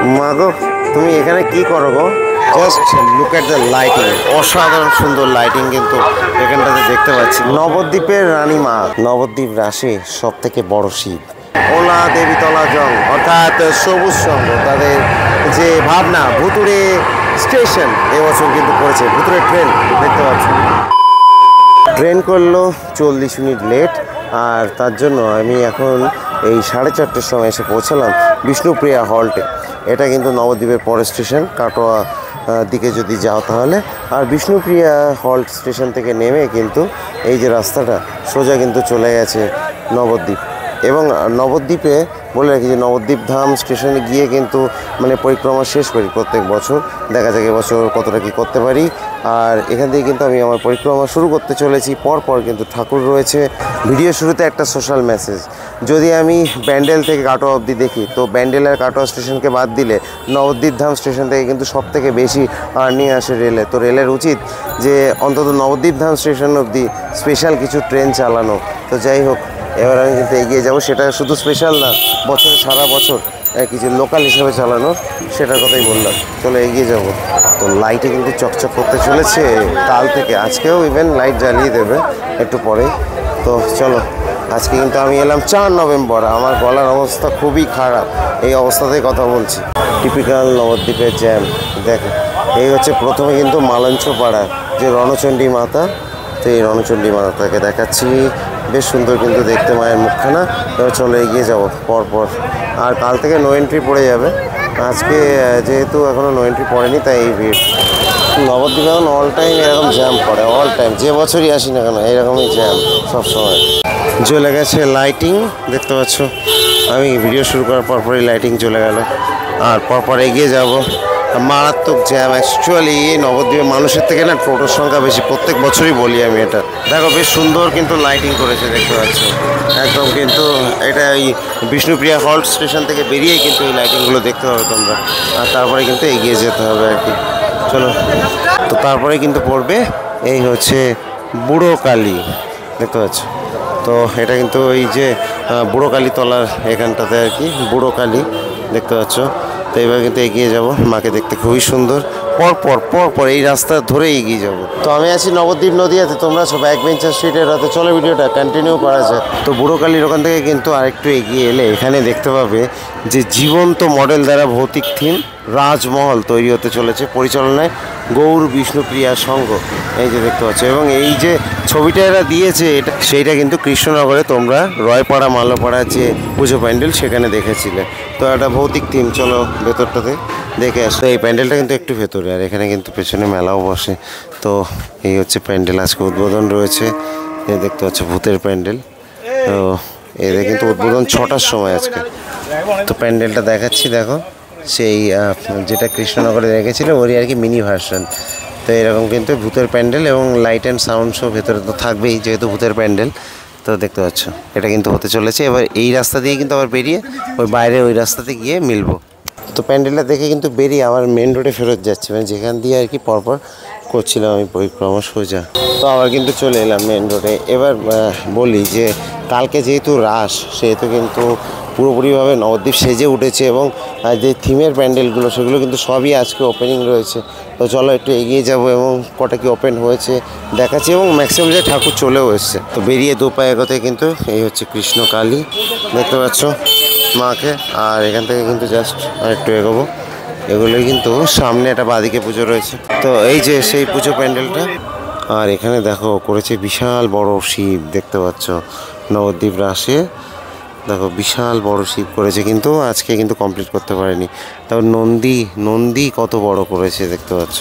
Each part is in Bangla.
মাগো তুমি এখানে কি করো গো? Just look at the lighting, অসাধারণ সুন্দর লাইটিং কিন্তু এখানটাতে দেখতে পাচ্ছি। নবদ্বীপের রানীমা, নবদ্বীপ রাশে সব থেকে বড় শিব, ওলা দেবীতলা জং অর্থাৎ সবুজ সংঘ তাদের যে ভাবনা, ভুতুড়ে স্টেশন এবছর কিন্তু করেছে। ভুতুড়ে ট্রেন দেখতে পাচ্ছি, ট্রেন করলো 40 মিনিট লেট, আর তার জন্য আমি এখন এই 4:30টার সময় এসে পৌঁছালাম বিষ্ণুপ্রিয়া হল্টে। এটা কিন্তু নবদ্বীপের পরের স্টেশন, কাটোয়া দিকে যদি যাও তাহলে। আর বিষ্ণুপ্রিয়া হল্ট স্টেশন থেকে নেমে কিন্তু এই যে রাস্তাটা সোজা কিন্তু চলে গেছে নবদ্বীপ। এবং নবদ্বীপে বলে রাখি যে নবদ্বীপ ধাম স্টেশনে গিয়ে কিন্তু মানে পরিক্রমা শেষ করি প্রত্যেক বছর, দেখা যাক এবছর কতটা কী করতে পারি। আর এখান থেকে কিন্তু আমি আমার পরিক্রমা শুরু করতে চলেছি। পরপর কিন্তু ঠাকুর রয়েছে। ভিডিও শুরুতে একটা সোশ্যাল মেসেজ, যদি আমি ব্যান্ডেল থেকে কাটোয়া অবধি দেখি তো ব্যান্ডেল আর কাটোয়া স্টেশনকে বাদ দিলে নবদ্বীপ ধাম স্টেশন থেকে কিন্তু সব থেকে বেশি আর্নিং আসে রেলে। তো রেলের উচিত যে অন্তত নবদ্বীপ ধাম স্টেশন অবধি স্পেশাল কিছু ট্রেন চালানো। তো যাই হোক, এবার আমি কিন্তু এগিয়ে যাব। সেটা শুধু স্পেশাল না, বছরে সারা বছর কিছু লোকাল হিসেবে চালানো, সেটার কথাই বললাম। চলো এগিয়ে যাব। তো লাইটে কিন্তু চকচক করতে চলেছে কাল থেকে, আজকেও ইভেন লাইট জ্বালিয়ে দেবে একটু পরেই। তো চলো, আজকে কিন্তু আমি এলাম 4 নভেম্বর। আমার গলার অবস্থা খুবই খারাপ, এই অবস্থাতেই কথা বলছি। টিপিক্যাল নবদ্বীপের জ্যাম। দেখো, এই হচ্ছে প্রথমে কিন্তু মালঞ্চ পাড়া যে রণচণ্ডী মাতা, তো এই রণচণ্ডী মাতাকে দেখাচ্ছি, বেশ সুন্দর কিন্তু দেখতে মায়ের মুখখানা। এবার চলে এগিয়ে যাবো পরপর। আর কাল থেকে নো এন্ট্রি পড়ে যাবে, আজকে যেহেতু এখনও নো এন্ট্রি পড়েনি তাই এই ভিড়। নবদ্বীপে এখন অল টাইম এরকম জ্যাম পড়ে, অল টাইম, যে বছরই আসি না কেন এইরকমই জ্যাম সবসময়। জ্বলে গেছে লাইটিং দেখতে পাচ্ছ, আমি ভিডিও শুরু করার পরপরই লাইটিং চলে গেল। আর পরপর এগিয়ে যাব। মারাত্মক জ্যাম অ্যাকচুয়ালি নবদ্বীপে মানুষের থেকে না টোটোর সংখ্যা বেশি, প্রত্যেক বছরই বলি আমি এটা। দেখো বেশ সুন্দর কিন্তু লাইটিং করেছে দেখতে পাচ্ছ একদম, কিন্তু এটা এই বিষ্ণুপ্রিয়া হল্ট স্টেশন থেকে বেরিয়েই কিন্তু এই লাইটিংগুলো দেখতে হবে তোমরা। আর তারপরে কিন্তু এগিয়ে যেতে হবে আর কি। চলো, তো তারপরে কিন্তু পড়বে এই হচ্ছে বুড়ো কালী দেখতে পাচ্ছ। তো এটা কিন্তু ওই যে বুড়ো কালী তলার এখানটাতে আর কি, বুড়ো কালী দেখতে পাচ্ছ। তো এবার কিন্তু এগিয়ে যাব, মাকে দেখতে খুবই সুন্দর। পরপর এই রাস্তা ধরে এগিয়ে যাব। তো আমি আছি নবদ্বীপ নদীয়াতে, তোমরা সব ব্যাকবেঞ্চার স্ট্রিটের রাতে। চলো ভিডিওটা কন্টিনিউ করা যায়। তো বুড়ো কালীর ওখান থেকে কিন্তু আরেকটু এগিয়ে এলে এখানে দেখতে পাবে যে জীবন্ত মডেল দ্বারা ভৌতিক থিম রাজমহল তৈরি হতে চলেছে, পরিচালনায় গৌর বিষ্ণুপ্রিয়া সংঘ, এই যে দেখতে পাচ্ছ। এবং এই যে ছবিটা এরা দিয়েছে এটা, সেইটা কিন্তু কৃষ্ণনগরে তোমরা রয়পাড়া মালোপাড়া যে পুজো প্যান্ডেল সেখানে দেখেছিলে। তো একটা ভৌতিক থিম, চলো ভেতরটাতে দেখে আসো। এই প্যান্ডেলটা কিন্তু একটু ভেতরে, আর এখানে কিন্তু পেছনে মেলাও বসে। তো এই হচ্ছে প্যান্ডেল, আজকে উদ্বোধন রয়েছে। এই দেখতে পাচ্ছ ভূতের প্যান্ডেল। তো এদের কিন্তু উদ্বোধন 6টার সময় আজকে। তো প্যান্ডেলটা দেখাচ্ছি, দেখো সেই যেটা কৃষ্ণনগরে রেখেছিল ওরই আর কি মিনি ভার্সন। তো এরকম কিন্তু ভূতের প্যান্ডেল এবং লাইট অ্যান্ড সাউন্ড শো ভেতরে তো থাকবেই, যেহেতু ভূতের প্যান্ডেল। তো দেখতে পাচ্ছ এটা কিন্তু হতে চলেছে। এবার এই রাস্তা দিয়ে কিন্তু আবার বেরিয়ে ওই বাইরে ওই রাস্তাতে গিয়ে মিলবো। তো প্যান্ডেলটা দেখে কিন্তু বেরিয়ে আবার মেন রোডে ফেরত যাচ্ছি, মানে যেখান দিয়ে আর কি পরপর করছিলাম আমি পরিক্রমা সোজা। তো আবার কিন্তু চলে এলাম মেন রোডে। এবার বলি যে কালকে যেহেতু রাস, সেহেতু কিন্তু পুরোপুরিভাবে নবদ্বীপ সেজে উঠেছে এবং যে থিমের প্যান্ডেলগুলো সেগুলো কিন্তু সবই আজকে ওপেনিং রয়েছে। তো চলো একটু এগিয়ে যাব এবং কটা কি ওপেন হয়েছে দেখাচ্ছি, এবং ম্যাক্সিমাম যে ঠাকুর চলেও এসছে। তো বেরিয়ে দু পায়ে এগোতে কিন্তু এই হচ্ছে কৃষ্ণ কালী দেখতে পাচ্ছ মাকে। আর এখান থেকে কিন্তু জাস্ট আর একটু এগোবো, এগুলোই কিন্তু সামনে একটা বাদিকে পুজো রয়েছে। তো এই যে সেই পুজো প্যান্ডেলটা। আর এখানে দেখো করেছে বিশাল বড় শিব দেখতে পাচ্ছ, নবদ্বীপ রাসে দেখো বিশাল বড় শিব করেছে, কিন্তু আজকে কিন্তু কমপ্লিট করতে পারেনি। তারপর নন্দী কত বড় করেছে দেখতে পাচ্ছ।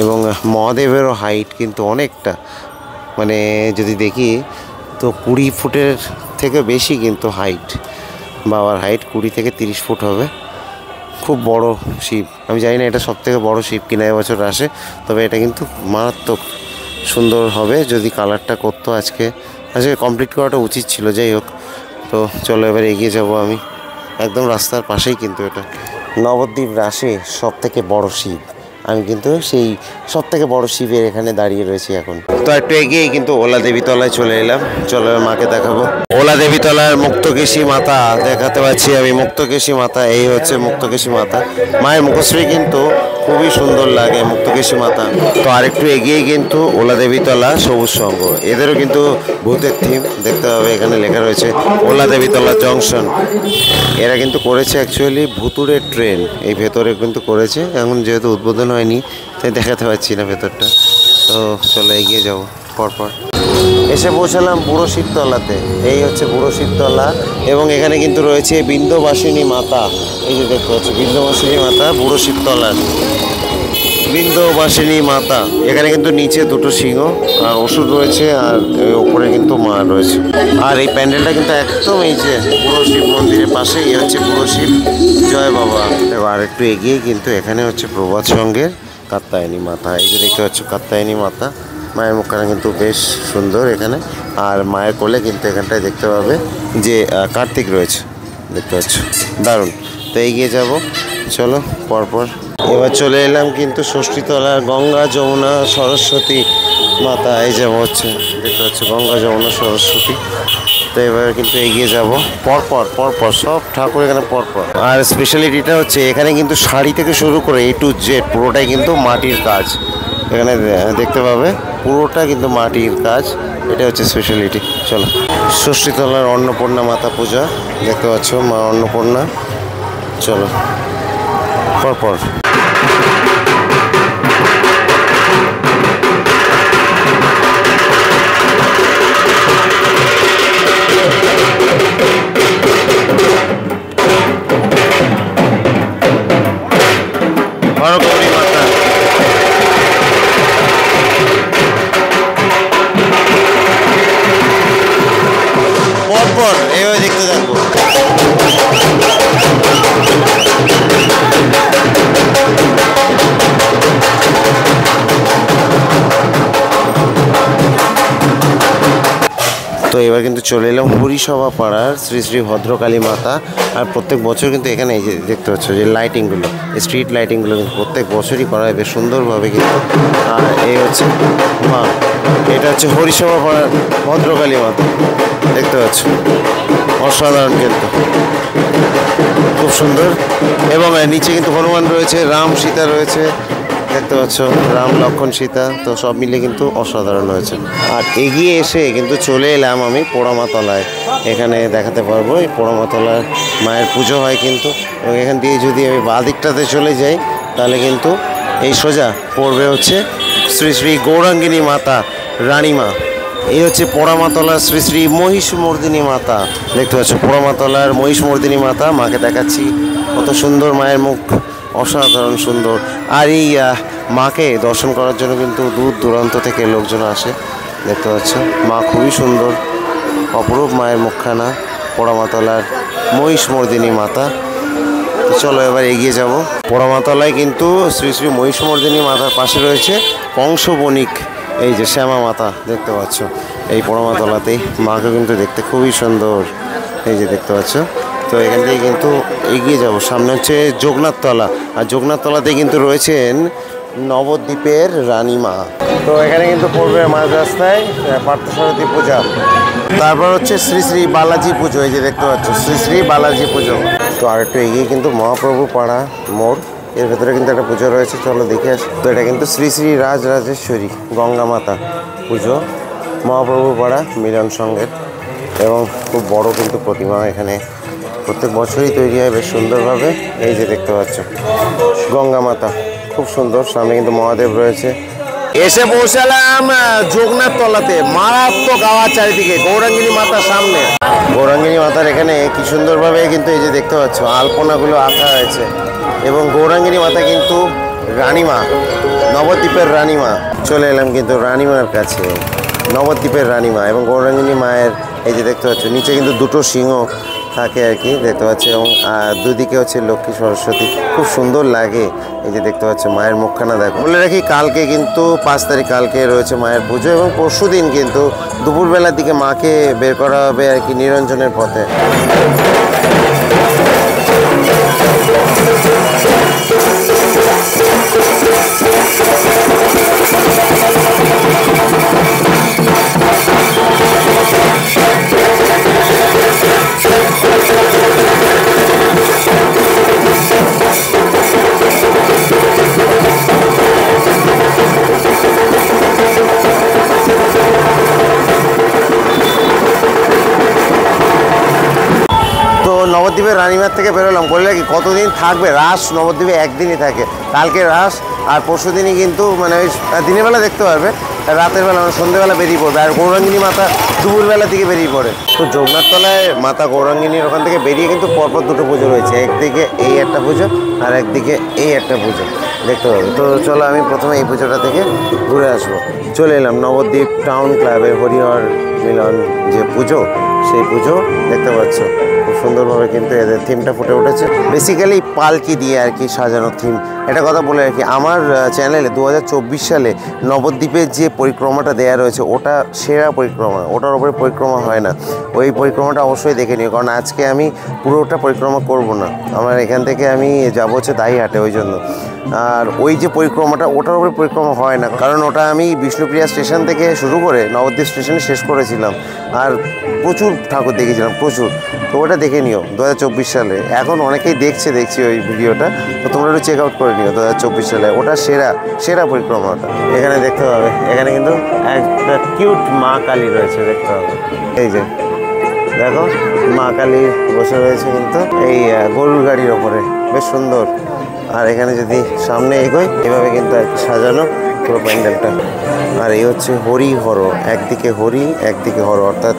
এবং মহাদেবেরও হাইট কিন্তু অনেকটা, মানে যদি দেখি তো 20 ফুটের থেকে বেশি কিন্তু হাইট, বাবার হাইট 20 থেকে 30 ফুট হবে। খুব বড় শিব, আমি জানি না এটা সবথেকে বড় শিব কিনা এবছর আসে, তবে এটা কিন্তু মারাত্মক সুন্দর হবে যদি কালারটা করতো। আজকে কমপ্লিট করাটা উচিত ছিল। যাই হোক, তো চলো এবার এগিয়ে যাব আমি, একদম রাস্তার পাশেই কিন্তু এটা। নবদ্বীপ রাসে সব থেকে বড় শিব, আমি কিন্তু সেই সব থেকে বড় শিবের এখানে দাঁড়িয়ে রয়েছি এখন। তো একটু এগিয়েই কিন্তু ওলা দেবী তলায় চলে এলাম। চলো মাকে দেখাবো। ওলা দেবী তলার মুক্তকেশী মাতা দেখাতে পাচ্ছি আমি। মুক্তকেশী মাতা, এই হচ্ছে মুক্তকেশী মাতা। মায়ের মুখশ্রী কিন্তু খুবই সুন্দর লাগে মুক্তকেশী মাতা। তো আরেকটু এগিয়ে কিন্তু ওলা দেবী তলা সবুজ সংঘ, এদেরও কিন্তু ভূতের থিম দেখতে হবে। এখানে লেখা রয়েছে ওলা দেবী তলা জংশন। এরা কিন্তু করেছে অ্যাকচুয়ালি ভুতুড়ের ট্রেন, এই ভেতরে কিন্তু করেছে। এখন যেহেতু উদ্বোধন হয়নি তাই দেখাতে পাচ্ছি না ভেতরটা। তো চলো এগিয়ে যাবো পরপর। এসে পৌঁছালাম বুড়ো শিবতলাতে। এই হচ্ছে বুড়ো শিবতলা এবং এখানে কিন্তু রয়েছে বিন্ধ্যবাসিনী মাতা। এই যে দেখতে পাচ্ছি বিন্ধ্যবাসিনী মাতা বুড়ো শিবতলার। বিন্ধ্যবাসিনী মাতা, এখানে কিন্তু নিচে দুটো সিংহ আর ওষুধ রয়েছে, আর ওপরে কিন্তু মা রয়েছে। আর এই প্যান্ডেলটা কিন্তু একদম এই যে বুড়ো শিব মন্দিরের পাশেই হচ্ছে বুড়ো শিব জয় বাবা। এবার একটু এগিয়ে কিন্তু এখানে হচ্ছে প্রভাত সংঘের কাত্যায়নী মাতা। এই যে দেখতে পাচ্ছ কাত্যায়নী মাতা, মায়ের মুখখানা কিন্তু বেশ সুন্দর এখানে। আর মায়ের কোলে কিন্তু এখানটায় দেখতে পাবে যে কার্তিক রয়েছে, দেখতে পাচ্ছ, দারুণ। তো এগিয়ে যাব, চলো পরপর। এবার চলে এলাম কিন্তু ষষ্ঠীতলার গঙ্গা যমুনা সরস্বতী মাতা। এই যে হচ্ছে দেখতে পাচ্ছ গঙ্গা যমুনা সরস্বতী। তো এবার কিন্তু এগিয়ে যাব পরপর পরপর, সব ঠাকুর এখানে পরপর। আর স্পেশালিটিটা হচ্ছে এখানে কিন্তু শাড়ি থেকে শুরু করে A to Z পুরোটাই কিন্তু মাটির কাজ। এখানে দেখতে পাবে পুরোটা কিন্তু মাটির কাজ, এটা হচ্ছে স্পেশালিটি। চলো ষষ্ঠীতলার অন্নপূর্ণা মাতা পূজা দেখতে পাচ্ছ, মা অন্নপূর্ণা। চলো পরপর। হরগৌরী মাতা, পরপর এইভাবে দেখতে থাকবো। তো এবার কিন্তু চলে এলাম হরিসভা পাড়ার শ্রী শ্রী ভদ্রকালী মাতা। আর প্রত্যেক বছর কিন্তু এখানে এই যে দেখতে পাচ্ছ যে লাইটিংগুলো, স্ট্রিট লাইটিংগুলো কিন্তু প্রত্যেক বছরই করা হয় বেশ সুন্দরভাবে কিন্তু। আর এই হচ্ছে মা, এটা হচ্ছে হরিসভা পাড়ার ভদ্রকালী মাতা, দেখতে পাচ্ছ, অসাধারণ কিন্তু খুব সুন্দর। এবং নিচে কিন্তু হনুমান রয়েছে, রাম সীতা রয়েছে, দেখতে পাচ্ছ রাম লক্ষ্মণ সীতা। তো সব মিলে কিন্তু অসাধারণ হয়েছে। আর এগিয়ে এসে কিন্তু চলে এলাম আমি পোড়ামাতলায়। এখানে দেখাতে পারবো এই পোড়ামাতলার মায়ের পুজো হয় কিন্তু। এবং এখান দিয়ে যদি আমি বাঁ দিকটাতে চলে যাই তাহলে কিন্তু এই সোজা পড়বে হচ্ছে শ্রী শ্রী গৌরাঙ্গিনী মাতা রানীমা। এই হচ্ছে পোড়ামাতলার শ্রী শ্রী মহিষমর্দিনী মাতা, দেখতে পাচ্ছ পোড়ামাতলার মহিষমর্দিনী মাতা। মাকে দেখাচ্ছি, কত সুন্দর মায়ের মুখ, অসাধারণ সুন্দর। আর এই মাকে দর্শন করার জন্য কিন্তু দূর দূরান্ত থেকে লোকজন আসে, দেখতে পাচ্ছ। মা খুবই সুন্দর, অপরূপ মায়ের মুখখানা, পোড়ামাতলার মহিষমর্দিনী মাতা। চলো এবার এগিয়ে যাব। পোড়ামাতলায় কিন্তু শ্রী শ্রী মহিষমর্দিনী মাতার পাশে রয়েছে কংস বণিক, এই যে শ্যামা মাতা দেখতে পাচ্ছ এই পোড়ামাতলাতেই। মাকে কিন্তু দেখতে খুবই সুন্দর, এই যে দেখতে পাচ্ছ। তো এখান থেকে কিন্তু এগিয়ে যাব, সামনে হচ্ছে যোগনাথতলা। আর যোগনাথতলাতে কিন্তু রয়েছেন নবদ্বীপের রানীমা। তো এখানে কিন্তু পড়বে মাঝ রাস্তায় পার্থসারথী পূজা। তারপর হচ্ছে শ্রী শ্রী বালাজি পুজো, এই যে দেখতে পাচ্ছ শ্রী শ্রী বালাজি পুজো। তো আর একটু এগিয়ে কিন্তু মহাপ্রভু পাড়া মোড়, এর ভেতরে কিন্তু একটা পুজো রয়েছে, চলো দেখে আসি। তো এটা কিন্তু শ্রী শ্রী রাজরাজেশ্বরী গঙ্গা মাতা পুজো, মহাপ্রভু পাড়া মিলন সংঘের। এবং খুব বড় কিন্তু প্রতিমা এখানে প্রত্যেক বছরই তৈরি হয় বেশ সুন্দরভাবে। এই যে দেখতে পাচ্ছ গঙ্গা মাতা, খুব সুন্দর। সামনে কিন্তু মহাদেব রয়েছে। এসে পৌঁছালাম যোগনাথ তলাতে, মারাত্মক আওয়াজ চারিদিকে। গৌরাঙ্গিনী মাতার সামনে, গৌরাঙ্গিনী মাতার এখানে কি সুন্দরভাবে কিন্তু এই যে দেখতে পাচ্ছ আলপনাগুলো আঁকা হয়েছে। এবং গৌরাঙ্গিনী মাতা কিন্তু রানীমা, নবদ্বীপের রানীমা। চলে এলাম কিন্তু রানীমার কাছে, নবদ্বীপের রানীমা। এবং গৌরাঙ্গিনী মায়ের এই যে দেখতে পাচ্ছ নিচে কিন্তু দুটো সিংহ থাকে আর কি, দেখতে পাচ্ছি। এবং দুদিকে হচ্ছে লক্ষ্মী সরস্বতী, খুব সুন্দর লাগে। এই যে দেখতে পাচ্ছ মায়ের মুখখানা দেখো। বলে রাখি কালকে কিন্তু 5 তারিখ, কালকে রয়েছে মায়ের পুজো। এবং পরশু দিন কিন্তু দুপুরবেলার দিকে মাকে বের করা হবে আর কি নিরঞ্জনের পথে। নবদ্বীপের রানীমার থেকে বেরোলাম, বললে কি কতদিন থাকবে, রাস নবদ্বীপে একদিনই থাকে, কালকে রাস আর পরশু দিনই কিন্তু মানে ওই দিনের বেলা দেখতে পারবে, রাতের বেলা মানে সন্ধ্যেবেলা বেরিয়ে পড়বে। আর গৌরাঙ্গিনী মাতা দুপুরবেলা থেকে বেরিয়ে পড়ে। তো যোগনাথতলায় মাতা গৌরাঙ্গিনীর ওখান থেকে বেরিয়ে কিন্তু পরপর দুটো পুজো রয়েছে, একদিকে এই একটা পুজো আর একদিকে এই একটা পুজো দেখতে পাবে। তো চলো আমি প্রথমে এই পুজোটা থেকে ঘুরে আসবো। চলে এলাম নবদ্বীপ টাউন ক্লাবের হরিহর মিলন যে পুজো, সেই পুজো দেখতে পাচ্ছ খুব সুন্দরভাবে কিন্তু এদের থিমটা ফুটে উঠেছে, বেসিক্যালি পালকি দিয়ে আর কি সাজানো থিম। এটা কথা বলে আর কি, আমার চ্যানেলে 2024 সালে নবদ্বীপের যে পরিক্রমাটা দেওয়া রয়েছে ওটা সেরা পরিক্রমা, ওটার উপরে পরিক্রমা হয় না। ওই পরিক্রমাটা অবশ্যই দেখে নিও, কারণ আজকে আমি পুরোটা পরিক্রমা করব না, আমার এখান থেকে আমি যাবো হচ্ছে দাইহাটে, ওই জন্য। আর ওই যে পরিক্রমাটা ওটার উপরে পরিক্রমা হয় না, কারণ ওটা আমি বিষ্ণুপ্রিয়া স্টেশন থেকে শুরু করে নবদ্বীপ স্টেশনে শেষ করেছিলাম, আর প্রচুর ঠাকুর দেখেছিলাম প্রচুর। তো ওটা দেখে নিও 2024 সালে, এখন অনেকেই দেখছি ওই ভিডিওটা, তো তোমরা একটু চেক আউট করে নিও 2024 সালে, ওটা সেরা পরিক্রমাটা। এখানে দেখতে পাবে, এখানে কিন্তু একটা কিউট মা কালী রয়েছে, দেখতে পাবে এই যে দেখো মা কালী বসে রয়েছে কিন্তু এই গরুর গাড়ির ওপরে, বেশ সুন্দর। আর এখানে যদি সামনে এগোই এভাবে কিন্তু আর কি সাজানো পুরো প্যান্ডেলটা। আর এই হচ্ছে হরি হর, একদিকে হরি একদিকে হর, অর্থাৎ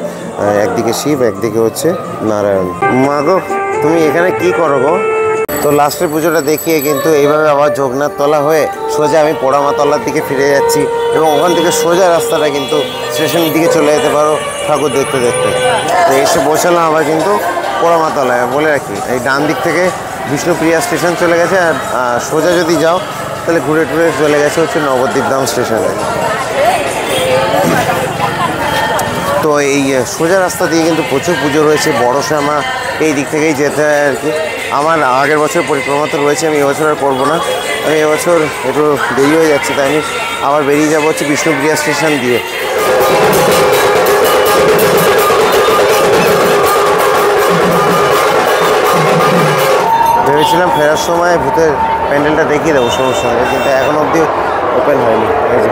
একদিকে শিব একদিকে হচ্ছে নারায়ণ। মা গো তুমি এখানে কি করো গো? তো লাস্টের পুজোটা দেখিয়ে কিন্তু এইভাবে আবার যোগনাথতলা হয়ে সোজা আমি পোড়ামাতলার দিকে ফিরে যাচ্ছি, এবং ওখান থেকে সোজা রাস্তাটা কিন্তু স্টেশনের দিকে চলে যেতে পারো ঠাকুর দেখতে দেখতে। তো এসে পৌঁছালাম আবার কিন্তু পোড়ামাতলায়। বলে রাখি এই ডান দিক থেকে বিষ্ণুপ্রিয়া স্টেশন চলে গেছে, আর সোজা যদি যাও তাহলে ঘুরে টুরে চলে গেছে হচ্ছে নবদ্বীপ ধাম স্টেশনে। তো এই সোজা রাস্তা দিয়ে কিন্তু প্রচুর পুজো রয়েছে, বড় শ্যামা এই দিক থেকেই যেতে হয় আর কি। আমার আগের বছর পরিক্রমা তো রয়েছে, আমি এবছর আর করবো না, আমি এবছর একটু দেরি হয়ে যাচ্ছে, তাই আমি আবার বেরিয়ে যাবো হচ্ছে বিষ্ণুপ্রিয়া স্টেশন দিয়ে। ভেবেছিলাম ফেরার সময় ভূতের প্যান্ডেলটা দেখিয়ে দেবো সমস্যা হবে, কিন্তু এখন অবধি ওপেন হয়নি। এই যে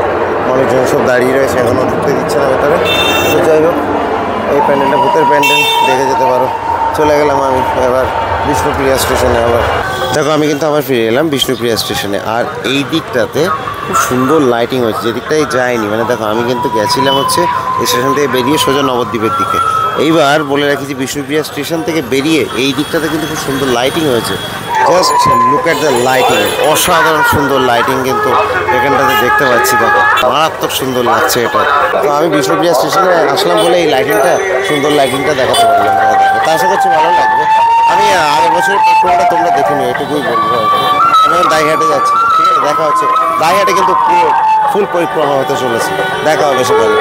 মানুষজন সব দাঁড়িয়ে রয়েছে, এখনও ঢুকতে দিচ্ছে না ভেতরে। তো যাই হোক এই প্যান্ডেলটা ভূতের প্যান্ডেল, দেখে যেতে পারো। চলে গেলাম আমি এবার বিষ্ণুপ্রিয়া স্টেশনে। আবার দেখো আমি কিন্তু আবার ফিরে এলাম বিষ্ণুপ্রিয়া স্টেশনে, আর এই দিকটাতে খুব সুন্দর লাইটিং হয়েছে, যেদিকটাই যায়নি। মানে দেখো আমি কিন্তু গেছিলাম হচ্ছে স্টেশন থেকে বেরিয়ে সোজা নবদ্বীপের দিকে। এইবার বলে রাখি যে বিষ্ণুপ্রিয়া স্টেশন থেকে বেরিয়ে এই দিকটাতে কিন্তু খুব সুন্দর লাইটিং হয়েছে। Just look at the lighting, অসাধারণ সুন্দর লাইটিং কিন্তু এখানটাতে দেখতে পাচ্ছি। দেখো মারাত্মক সুন্দর লাগছে এটা। তো আমি বিষ্ণুপ্রিয়া স্টেশনে আসলাম বলে এই লাইটিংটা, সুন্দর লাইটিংটা দেখাতে পারলাম। তা আশা করছি ভালো লাগবে। আমি আগের বছরের পরিক্রমাটা তোমরা দেখে নিও, এটুকুই বলবো। আমি এখন দাইহাটে যাচ্ছি, ঠিক আছে? দেখা হচ্ছে দাইহাটে কিন্তু পুরো ফুল পরিক্রমা হতে চলেছে। দেখা হবে সেখানে।